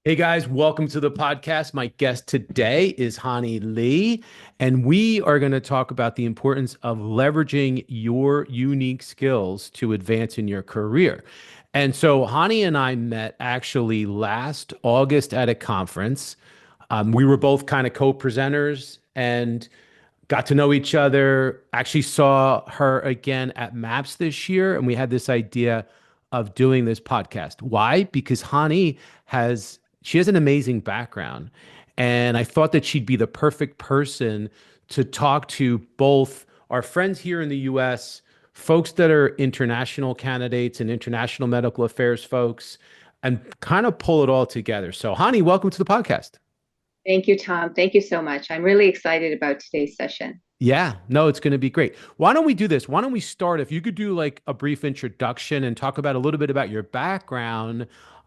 Hey guys, welcome to the podcast. My guest today is Hahn-Ey Lee, and we are going to talk about the importance of leveraging your unique skills to advance in your career. And so Hahn-Ey and I met actually last August at a conference. We were both kind of co-presenters and got to know each other. Actually saw her again at MAPS this year, and we had this idea of doing this podcast. Why? Because Hani has an amazing background, and I thought that she'd be the perfect person to talk to both our friends here in the US, folks that are international candidates and international medical affairs folks, and kind of pull it all together. So, Hani, welcome to the podcast. Thank you, Tom. Thank you so much. I'm really excited about today's session. Yeah, no, it's going to be great. Why don't we do this? Why don't we start? If you could do like a brief introduction and talk about a little bit about your background,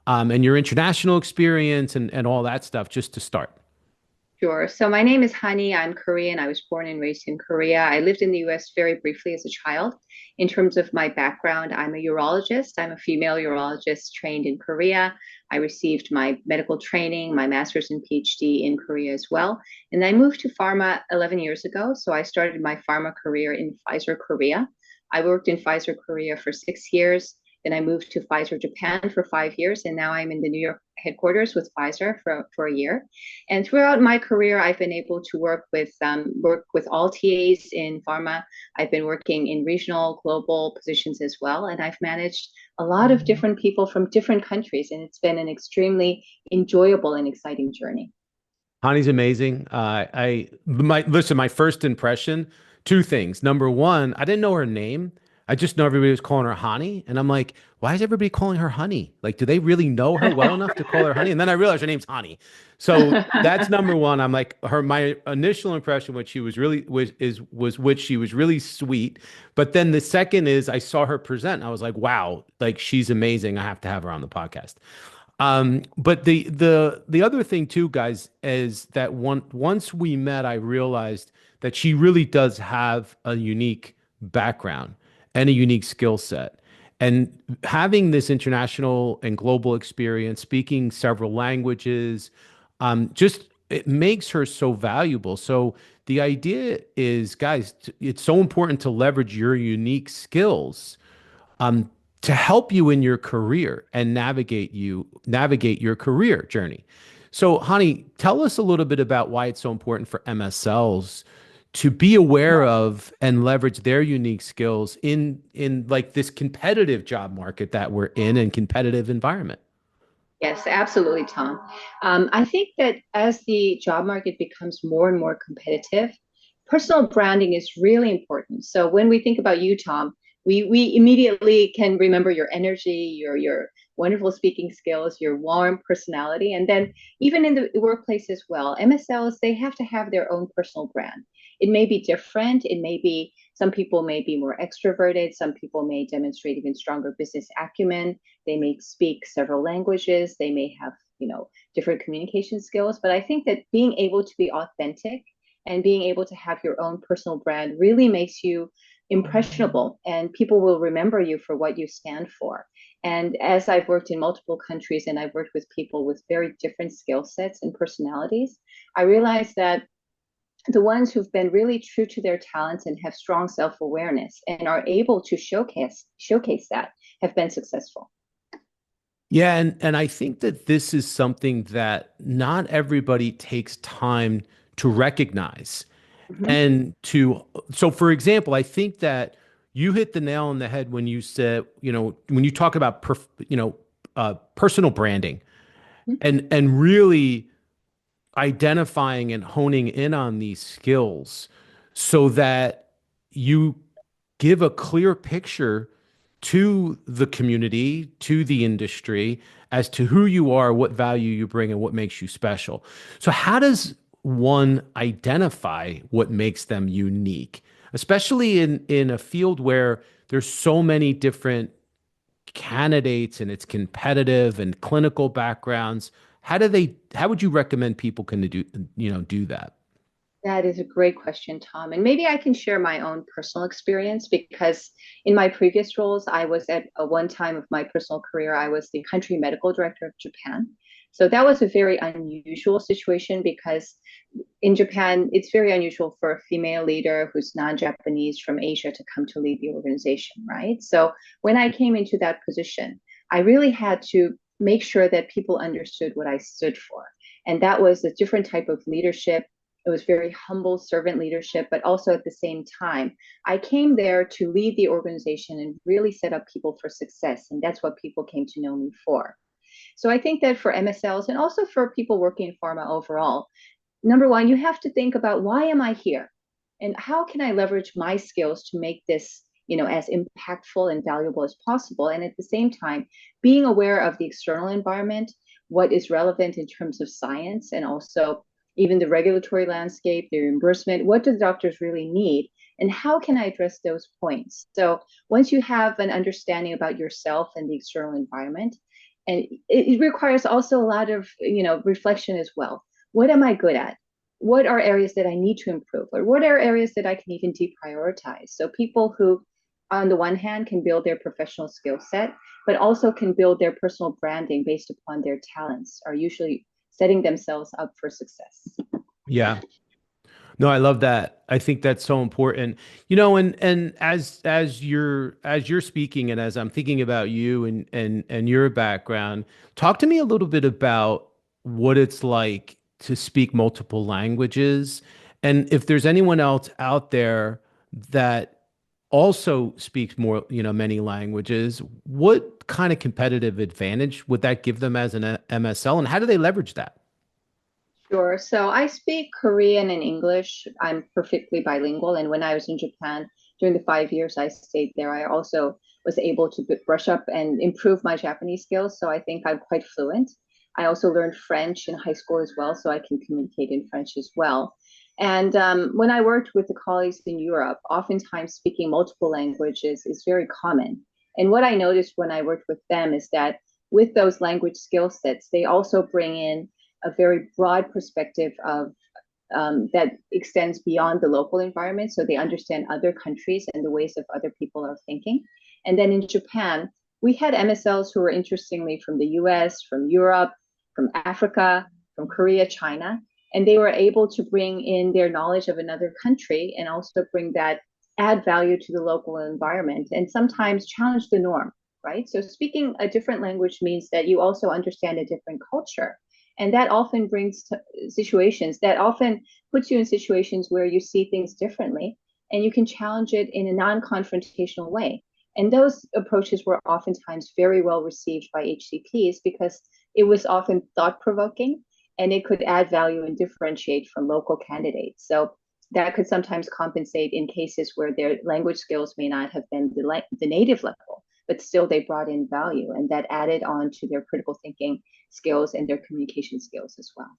and your international experience and all that stuff, just to start. Sure. So my name is Hani. I'm Korean. I was born and raised in Korea. I lived in the US very briefly as a child. In terms of my background, I'm a urologist. I'm a female urologist trained in Korea. I received my medical training, my master's and PhD in Korea as well. And I moved to pharma 11 years ago. So I started my pharma career in Pfizer Korea. I worked in Pfizer Korea for 6 years. Then I moved to Pfizer Japan for 5 years. And now I'm in the New York headquarters with Pfizer for a year. And throughout my career, I've been able to work with all TAs in pharma. I've been working in regional, global positions as well, and I've managed a lot of different people from different countries, and it's been an extremely enjoyable and exciting journey. Hani's amazing. My first impression, two things. Number one, I didn't know her name. I just know everybody was calling her Honey, and I'm like, why is everybody calling her Honey? Like, do they really know her well enough to call her Honey? And then I realized her name's Honey. So that's number one. I'm like, her. My initial impression, which she was really was which she was really sweet. But then the second is I saw her present. And I was like, wow, like she's amazing. I have to have her on the podcast. But the other thing too, guys, is that once we met, I realized that she really does have a unique background and a unique skill set. And having this international and global experience, speaking several languages, just it makes her so valuable. So the idea is, guys, it's so important to leverage your unique skills um, to help you in your career and navigate your career journey. So, Hani, tell us a little bit about why it's so important for MSLs to be aware of and leverage their unique skills in like this competitive job market that we're in and competitive environment. Yes, absolutely, Tom. I think that as the job market becomes more and more competitive, personal branding is really important. So when we think about you, Tom, we immediately can remember your energy, your wonderful speaking skills, your warm personality, and then even in the workplace as well. MSLs, they have to have their own personal brand. It may be different. It may be some people may be more extroverted. Some people may demonstrate even stronger business acumen. They may speak several languages. They may have, different communication skills. But I think that being able to be authentic and being able to have your own personal brand really makes you impressionable, and people will remember you for what you stand for. And as I've worked in multiple countries and I've worked with people with very different skill sets and personalities, I realized that the ones who've been really true to their talents and have strong self-awareness and are able to showcase that have been successful. Yeah, and I think that this is something that not everybody takes time to recognize. Mm-hmm. And so for example, I think that you hit the nail on the head when you said, when you talk about personal branding and really identifying and honing in on these skills so that you give a clear picture to the community, to the industry, as to who you are, what value you bring, and what makes you special. So, how does one identify what makes them unique, especially in a field where there's so many different candidates and it's competitive and clinical backgrounds? How would you recommend people can do that? That is a great question, Tom. And maybe I can share my own personal experience because in my previous roles, I was at one time of my personal career, I was the country medical director of Japan. So that was a very unusual situation because in Japan, it's very unusual for a female leader who's non-Japanese from Asia to come to lead the organization, right? So when I came into that position, I really had to make sure that people understood what I stood for. And that was a different type of leadership. It was very humble servant leadership, but also at the same time, I came there to lead the organization and really set up people for success. And that's what people came to know me for. So I think that for MSLs and also for people working in pharma overall, number one, you have to think about why am I here? And how can I leverage my skills to make this, as impactful and valuable as possible? And at the same time, being aware of the external environment, what is relevant in terms of science, and also even the regulatory landscape, the reimbursement, what do the doctors really need? And how can I address those points? So once you have an understanding about yourself and the external environment, and it requires also a lot of, reflection as well. What am I good at? What are areas that I need to improve? Or what are areas that I can even deprioritize? So people who, on the one hand, can build their professional skill set, but also can build their personal branding based upon their talents are usually setting themselves up for success. Yeah. No, I love that. I think that's so important. And as you're speaking and as I'm thinking about you and your background, talk to me a little bit about what it's like to speak multiple languages and if there's anyone else out there that also speaks more, many languages, what kind of competitive advantage would that give them as an MSL and how do they leverage that? Sure. So I speak Korean and English. I'm perfectly bilingual. And when I was in Japan during the 5 years I stayed there, I also was able to brush up and improve my Japanese skills. So I think I'm quite fluent. I also learned French in high school as well, so I can communicate in French as well. And when I worked with the colleagues in Europe, oftentimes speaking multiple languages is very common. And what I noticed when I worked with them is that with those language skill sets, they also bring in a very broad perspective of that extends beyond the local environment. So they understand other countries and the ways of other people are thinking. And then in Japan, we had MSLs who were interestingly from the US, from Europe, from Africa, from Korea, China, and they were able to bring in their knowledge of another country and also bring that add value to the local environment and sometimes challenge the norm, right? So speaking a different language means that you also understand a different culture. And that often brings to situations that often puts you in situations where you see things differently and you can challenge it in a non-confrontational way. And those approaches were oftentimes very well received by HCPs because it was often thought-provoking and it could add value and differentiate from local candidates. So that could sometimes compensate in cases where their language skills may not have been the native level, but still they brought in value and that added on to their critical thinking skills and their communication skills as well.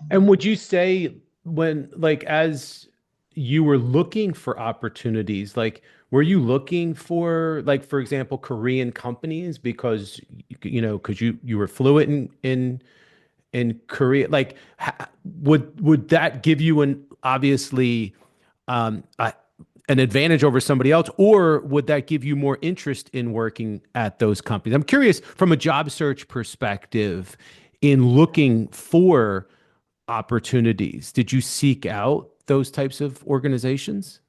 And would you say when, like, as you were looking for opportunities, like, were you looking for, like, for example, Korean companies because, because you were fluent in Korea? Like, would that give you an obviously um, a, an advantage over somebody else, or would that give you more interest in working at those companies? I'm curious from a job search perspective in looking for opportunities. Did you seek out those types of organizations?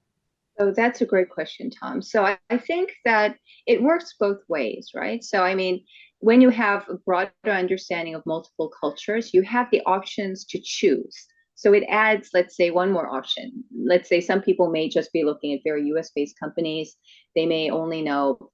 So that's a great question, Tom. So I think that it works both ways, right? So, I mean, when you have a broader understanding of multiple cultures, you have the options to choose. So it adds, let's say, one more option. Let's say some people may just be looking at very US based companies. They may only know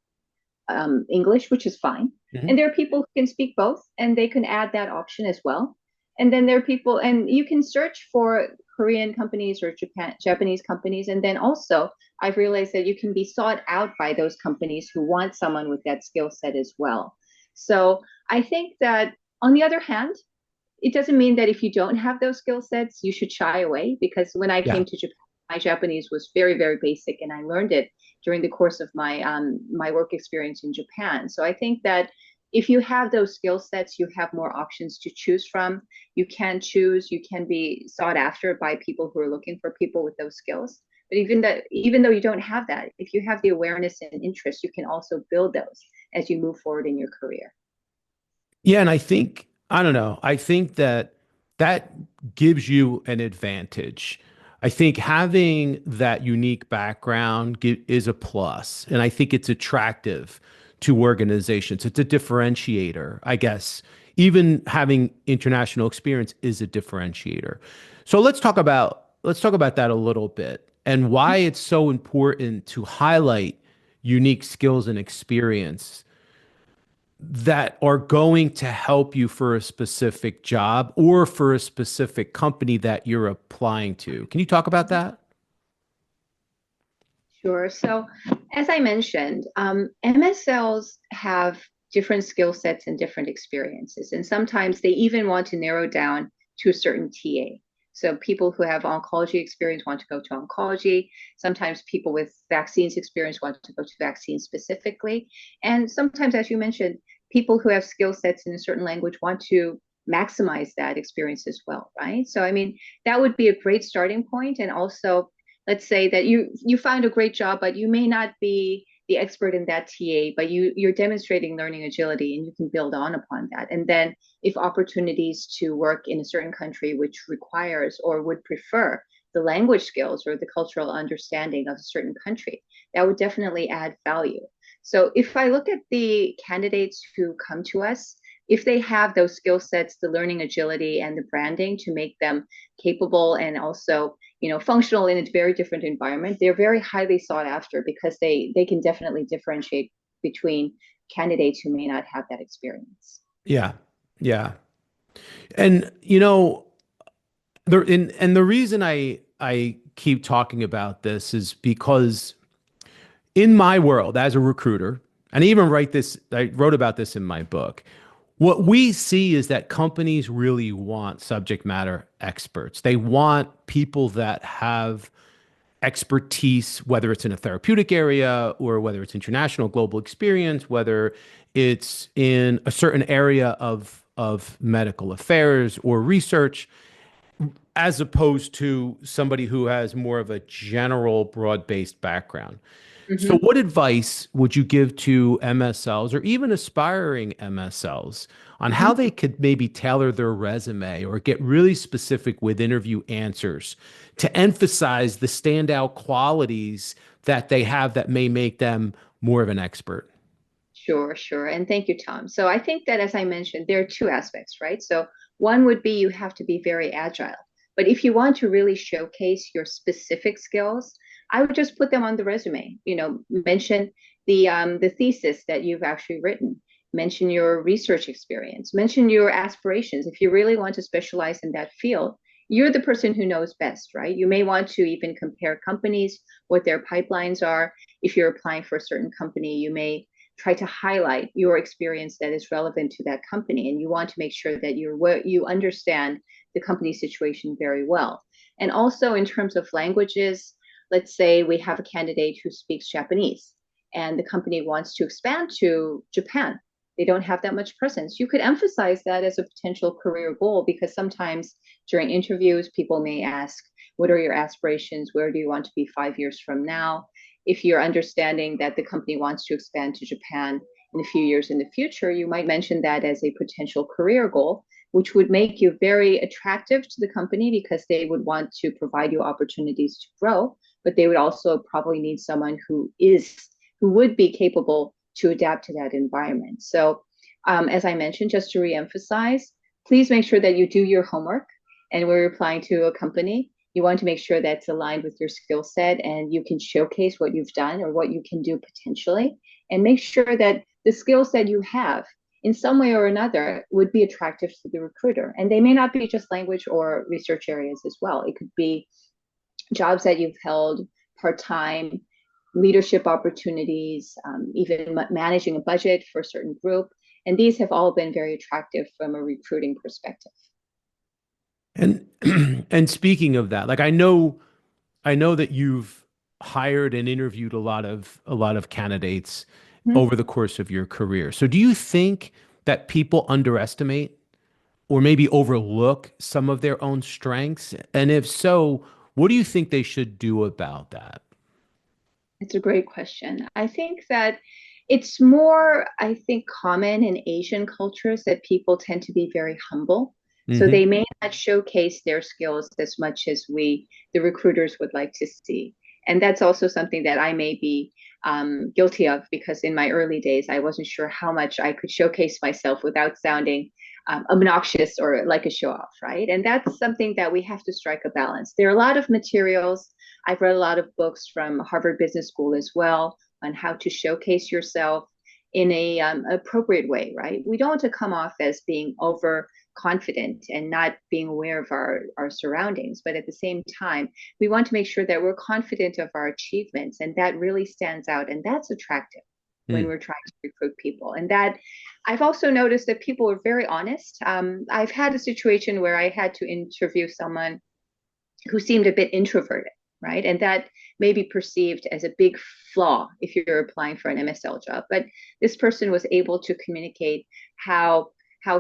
English, which is fine. Mhm. And there are people who can speak both, and they can add that option as well. And then there are people, and you can search for Korean companies or Japanese companies. And then also, I've realized that you can be sought out by those companies who want someone with that skill set as well. So I think that on the other hand, it doesn't mean that if you don't have those skill sets, you should shy away. Because when I Yeah. came to Japan, my Japanese was very, very basic, and I learned it during the course of my work experience in Japan. So I think that if you have those skill sets, you have more options to choose from. You can choose. You can be sought after by people who are looking for people with those skills. But even though you don't have that, if you have the awareness and interest, you can also build those as you move forward in your career. Yeah, and I think I don't know. I think that that gives you an advantage. I think having that unique background is a plus, and I think it's attractive to organizations. It's a differentiator, I guess. Even having international experience is a differentiator. So let's talk about that a little bit and why it's so important to highlight unique skills and experience that are going to help you for a specific job or for a specific company that you're applying to. Can you talk about that? Sure. So, as I mentioned, MSLs have different skill sets and different experiences, and sometimes they even want to narrow down to a certain TA. So, people who have oncology experience want to go to oncology. Sometimes people with vaccines experience want to go to vaccines specifically. And sometimes, as you mentioned, people who have skill sets in a certain language want to maximize that experience as well, right? So, I mean, that would be a great starting point. And also, let's say that you find a great job, but you may not be the expert in that TA, but you're demonstrating learning agility and you can build on upon that. And then if opportunities to work in a certain country which requires or would prefer the language skills or the cultural understanding of a certain country, that would definitely add value. So if I look at the candidates who come to us, if they have those skill sets, the learning agility and the branding to make them capable and also functional in a very different environment, they're very highly sought after because they can definitely differentiate between candidates who may not have that experience. Yeah. Yeah. And the reason I keep talking about this is because in my world as a recruiter, and I wrote about this in my book. What we see is that companies really want subject matter experts. They want people that have expertise, whether it's in a therapeutic area or whether it's international global experience, whether it's in a certain area of medical affairs or research, as opposed to somebody who has more of a general broad-based background. So, Mm-hmm. what advice would you give to MSLs or even aspiring MSLs on how Mm-hmm. they could maybe tailor their resume or get really specific with interview answers to emphasize the standout qualities that they have that may make them more of an expert? Sure, sure. And thank you, Tom. So I think that, as I mentioned, there are two aspects, right? So one would be you have to be very agile. But if you want to really showcase your specific skills, I would just put them on the resume. Mention the thesis that you've actually written. Mention your research experience. Mention your aspirations. If you really want to specialize in that field, you're the person who knows best, right? You may want to even compare companies, what their pipelines are. If you're applying for a certain company, you may try to highlight your experience that is relevant to that company, and you want to make sure that you understand the company situation very well. And also in terms of languages, let's say we have a candidate who speaks Japanese and the company wants to expand to Japan. They don't have that much presence. You could emphasize that as a potential career goal, because sometimes during interviews people may ask, what are your aspirations? Where do you want to be 5 years from now? If you're understanding that the company wants to expand to Japan in a few years in the future, you might mention that as a potential career goal, which would make you very attractive to the company because they would want to provide you opportunities to grow, but they would also probably need someone who would be capable to adapt to that environment. So, as I mentioned, just to reemphasize, please make sure that you do your homework. And we're applying to a company, you want to make sure that's aligned with your skill set and you can showcase what you've done or what you can do potentially, and make sure that the skill set you have in some way or another would be attractive to the recruiter. And they may not be just language or research areas as well. It could be jobs that you've held part-time, leadership opportunities, even managing a budget for a certain group. And these have all been very attractive from a recruiting perspective. And and speaking of that, like I know that you've hired and interviewed a lot of candidates Mm-hmm. over the course of your career. So do you think that people underestimate or maybe overlook some of their own strengths? And if so, what do you think they should do about that? It's a great question. I think that It's more, I think, common in Asian cultures that people tend to be very humble. So Hmm. they may not showcase their skills as much as the recruiters, would like to see. And that's also something that I may be guilty of because in my early days, I wasn't sure how much I could showcase myself without sounding obnoxious or like a show off, right? And that's something that we have to strike a balance. There are a lot of materials. I've read a lot of books from Harvard Business School as well on how to showcase yourself in a appropriate way, right? We don't want to come off as being overconfident and not being aware of our surroundings, but at the same time, we want to make sure that we're confident of our achievements, and that really stands out, and that's attractive when we're trying to recruit people. And that I've also noticed that people are very honest. I've had a situation where I had to interview someone who seemed a bit introverted, right? And that may be perceived as a big flaw if you're applying for an MSL job. But this person was able to communicate how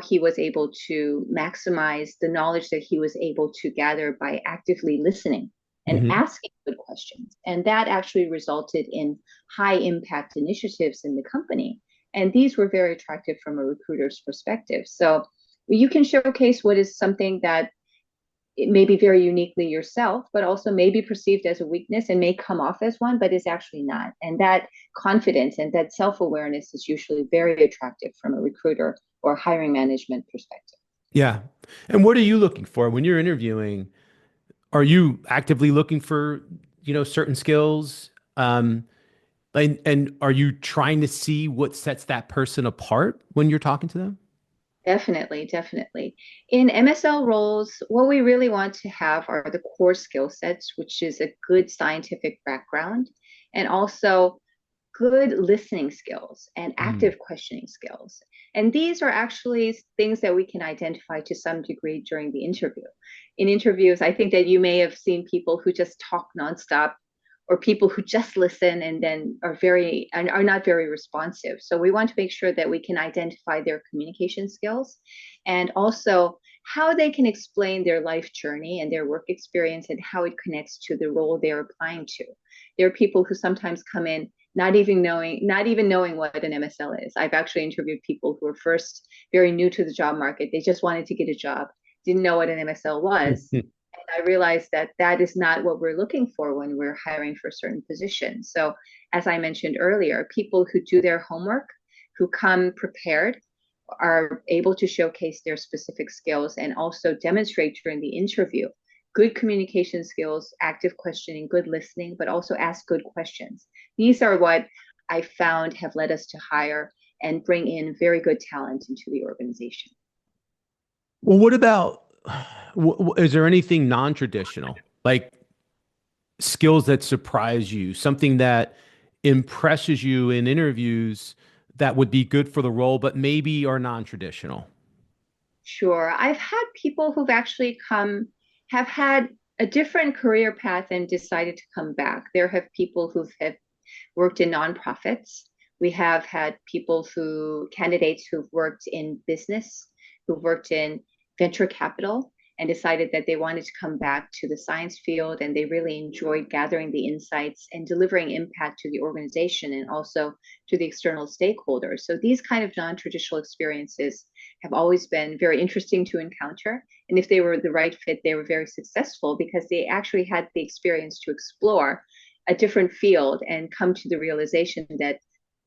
he was able to maximize the knowledge that he was able to gather by actively listening and Hmm. asking good questions. And that actually resulted in high impact initiatives in the company. And these were very attractive from a recruiter's perspective. So you can showcase what is something that it may be very uniquely yourself, but also may be perceived as a weakness and may come off as one, but is actually not. And that confidence and that self awareness is usually very attractive from a recruiter or hiring management perspective. Yeah. And what are you looking for when you're interviewing? Are you actively looking for, certain skills? And are you trying to see what sets that person apart when you're talking to them? Definitely, definitely. In MSL roles, what we really want to have are the core skill sets, which is a good scientific background and also good listening skills and Mm. active questioning skills. And these are actually things that we can identify to some degree during the interview. In interviews, I think that you may have seen people who just talk nonstop or people who just listen and then are not very responsive. So we want to make sure that we can identify their communication skills and also how they can explain their life journey and their work experience and how it connects to the role they're applying to. There are people who sometimes come in not even knowing what an MSL is. I've actually interviewed people who were first very new to the job market. They just wanted to get a job, didn't know what an MSL was. And I realized that that is not what we're looking for when we're hiring for certain positions. So, as I mentioned earlier, people who do their homework, who come prepared, are able to showcase their specific skills and also demonstrate during the interview good communication skills, active questioning, good listening, but also ask good questions. These are what I found have led us to hire and bring in very good talent into the organization. Well, what about, is there anything non-traditional, like skills that surprise you, something that impresses you in interviews that would be good for the role, but maybe are non-traditional? Sure. I've had people who've actually have had a different career path and decided to come back. There have people have worked in nonprofits. We have had candidates who've worked in business, who've worked in venture capital, and decided that they wanted to come back to the science field and they really enjoyed gathering the insights and delivering impact to the organization and also to the external stakeholders. So these kind of non-traditional experiences have always been very interesting to encounter. And if they were the right fit, they were very successful because they actually had the experience to explore a different field and come to the realization that,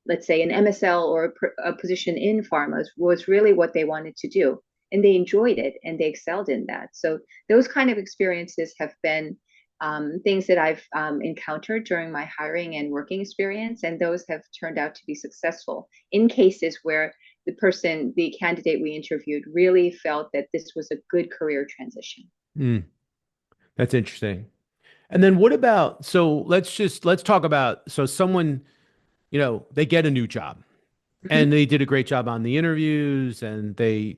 let's say, an MSL or a position in pharma was really what they wanted to do. And they enjoyed it and they excelled in that. So those kind of experiences have been things that I've encountered during my hiring and working experience. And those have turned out to be successful in cases where the candidate we interviewed really felt that this was a good career transition. Mm, that's interesting. And then what about, so let's talk about, so someone, they get a new job Mhm. and they did a great job on the interviews and they,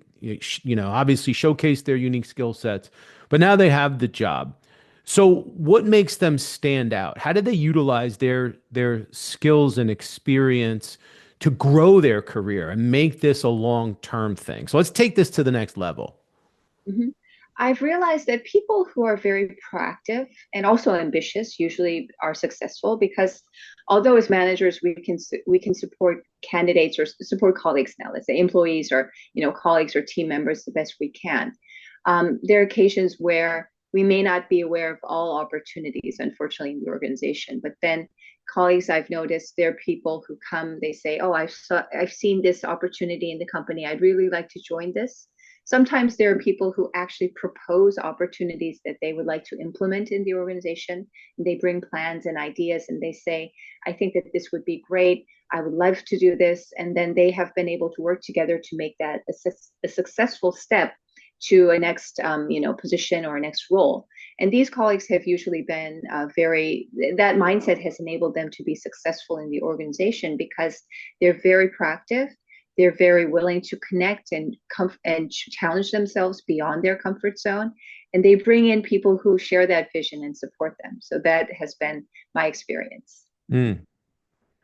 obviously showcased their unique skill sets, but now they have the job. So what makes them stand out? How did they utilize their skills and experience to grow their career and make this a long-term thing? So let's take this to the next level. Mhm. I've realized that people who are very proactive and also ambitious usually are successful because although as managers we can support candidates or support colleagues now, let's say employees or colleagues or team members the best we can. There are occasions where we may not be aware of all opportunities, unfortunately, in the organization. But then colleagues I've noticed, there are people who come, they say, oh, I've seen this opportunity in the company. I'd really like to join this. Sometimes there are people who actually propose opportunities that they would like to implement in the organization. They bring plans and ideas and they say, I think that this would be great. I would love to do this. And then they have been able to work together to make that a successful step to a next position or a next role. And these colleagues have usually been that mindset has enabled them to be successful in the organization because they're very proactive. They're very willing to connect and challenge themselves beyond their comfort zone. And they bring in people who share that vision and support them. So that has been my experience. Mm.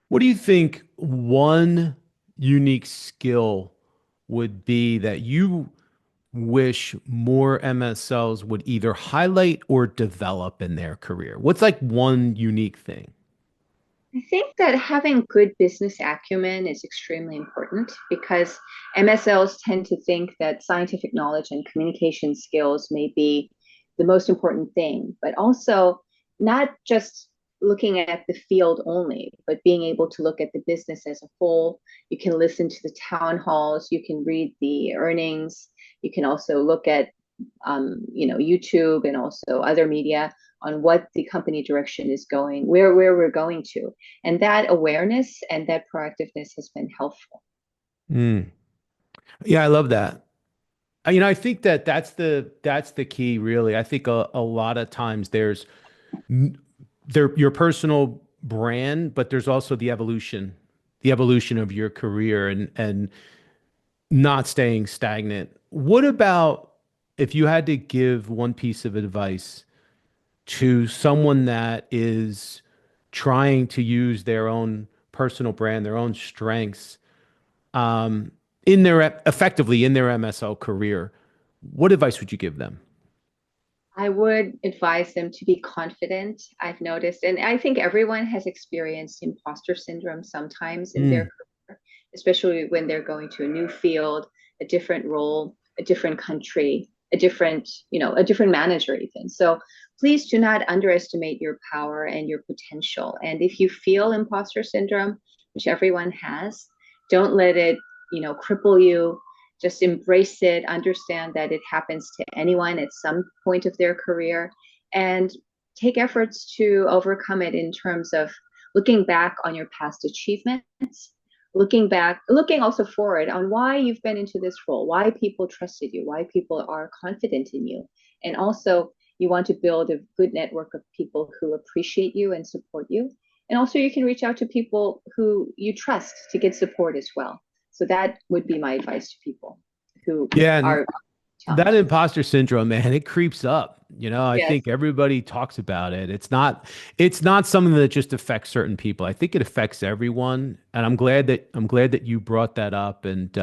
What do you think one unique skill would be that you wish more MSLs would either highlight or develop in their career? What's like one unique thing? I think that having good business acumen is extremely important because MSLs tend to think that scientific knowledge and communication skills may be the most important thing, but also not just looking at the field only, but being able to look at the business as a whole. You can listen to the town halls, you can read the earnings, you can also look at YouTube and also other media on what the company direction is going, where we're going to. And that awareness and that proactiveness has been helpful. Mm. Yeah, I love that. I think that that's the key, really. I think a lot of times your personal brand, but there's also the evolution of your career and not staying stagnant. What about if you had to give one piece of advice to someone that is trying to use their own personal brand, their own strengths, effectively in their MSL career? What advice would you give them? I would advise them to be confident. I've noticed, and I think everyone has experienced imposter syndrome sometimes in their Mm. career, especially when they're going to a new field, a different role, a different country, a different manager even. So please do not underestimate your power and your potential. And if you feel imposter syndrome, which everyone has, don't let it, cripple you. Just embrace it, understand that it happens to anyone at some point of their career, and take efforts to overcome it in terms of looking back on your past achievements, looking also forward on why you've been into this role, why people trusted you, why people are confident in you. And also, you want to build a good network of people who appreciate you and support you. And also, you can reach out to people who you trust to get support as well. So that would be my advice to people who Yeah, and are that challenged. imposter syndrome, man, it creeps up. I Yes. think everybody talks about it. It's not something that just affects certain people. I think it affects everyone. And I'm glad that you brought that up. And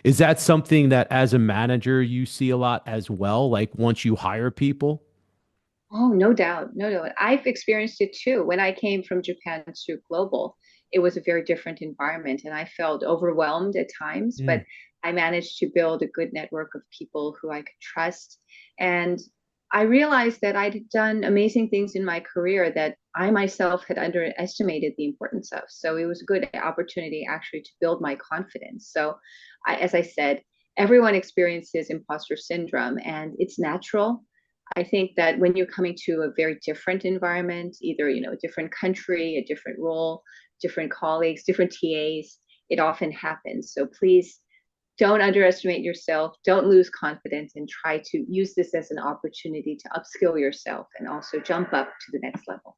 is that something that as a manager you see a lot as well? Like once you hire people? Oh, no doubt. No doubt. I've experienced it too. When I came from Japan to global, it was a very different environment and I felt overwhelmed at times, but Mm. I managed to build a good network of people who I could trust. And I realized that I'd done amazing things in my career that I myself had underestimated the importance of. So it was a good opportunity actually to build my confidence. So, as I said, everyone experiences imposter syndrome and it's natural. I think that when you're coming to a very different environment, either a different country, a different role, different colleagues, different TAs, it often happens. So please don't underestimate yourself, don't lose confidence, and try to use this as an opportunity to upskill yourself and also jump up to the next level.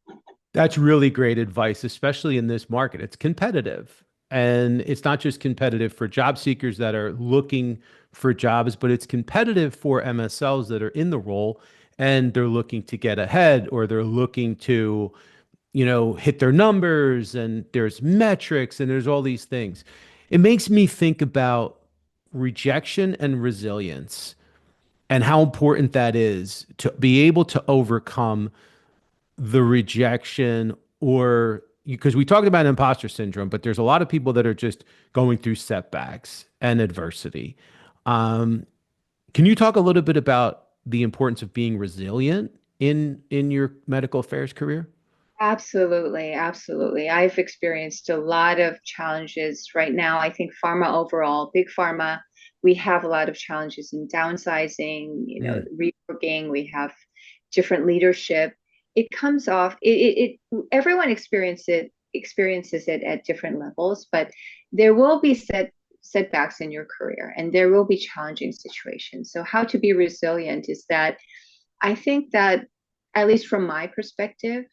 That's really great advice, especially in this market. It's competitive. And it's not just competitive for job seekers that are looking for jobs, but it's competitive for MSLs that are in the role and they're looking to get ahead or they're looking to, hit their numbers and there's metrics and there's all these things. It makes me think about rejection and resilience and how important that is to be able to overcome the rejection or because we talked about imposter syndrome, but there's a lot of people that are just going through setbacks and adversity. Um, can you talk a little bit about the importance of being resilient in your medical affairs career? Absolutely, absolutely. I've experienced a lot of challenges right now. I think pharma overall, big pharma, we have a lot of challenges in downsizing, Mm, reworking, we have different leadership. It comes off, everyone experiences it at different levels, but there will be setbacks in your career and there will be challenging situations. So how to be resilient is that I think that, at least from my perspective,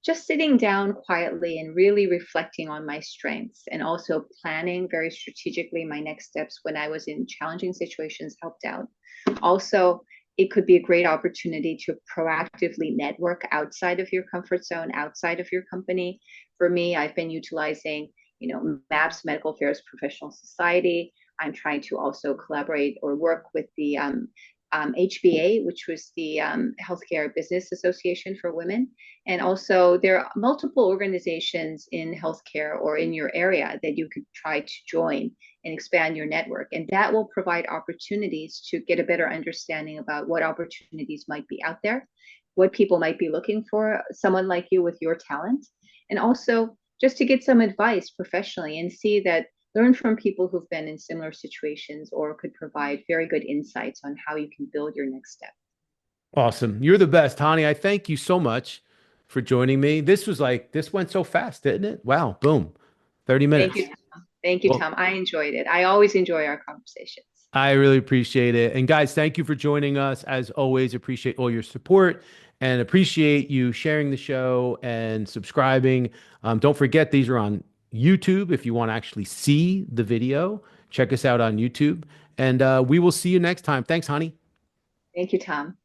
just sitting down quietly and really reflecting on my strengths and also planning very strategically my next steps when I was in challenging situations helped out. Also, it could be a great opportunity to proactively network outside of your comfort zone, outside of your company. For me, I've been utilizing, MAPS, Medical Affairs Professional Society. I'm trying to also collaborate or work with the HBA, which was the Healthcare Business Association for Women. And also, there are multiple organizations in healthcare or in your area that you could try to join and expand your network. And that will provide opportunities to get a better understanding about what opportunities might be out there, what people might be looking for, someone like you with your talent, and also just to get some advice professionally and see that learn from people who've been in similar situations or could provide very good insights on how you can build your next step. awesome. You're the best, Hani. I thank you so much for joining me. This went so fast, didn't it? Wow, boom, 30 Thank you, minutes. Tom. Thank you, Well, Tom. I enjoyed it. I always enjoy our conversations. I really appreciate it. And guys, thank you for joining us. As always, appreciate all your support and appreciate you sharing the show and subscribing. Don't forget, these are on YouTube. If you want to actually see the video, check us out on YouTube. And we will see you next time. Thanks, honey. Thank you, Tom.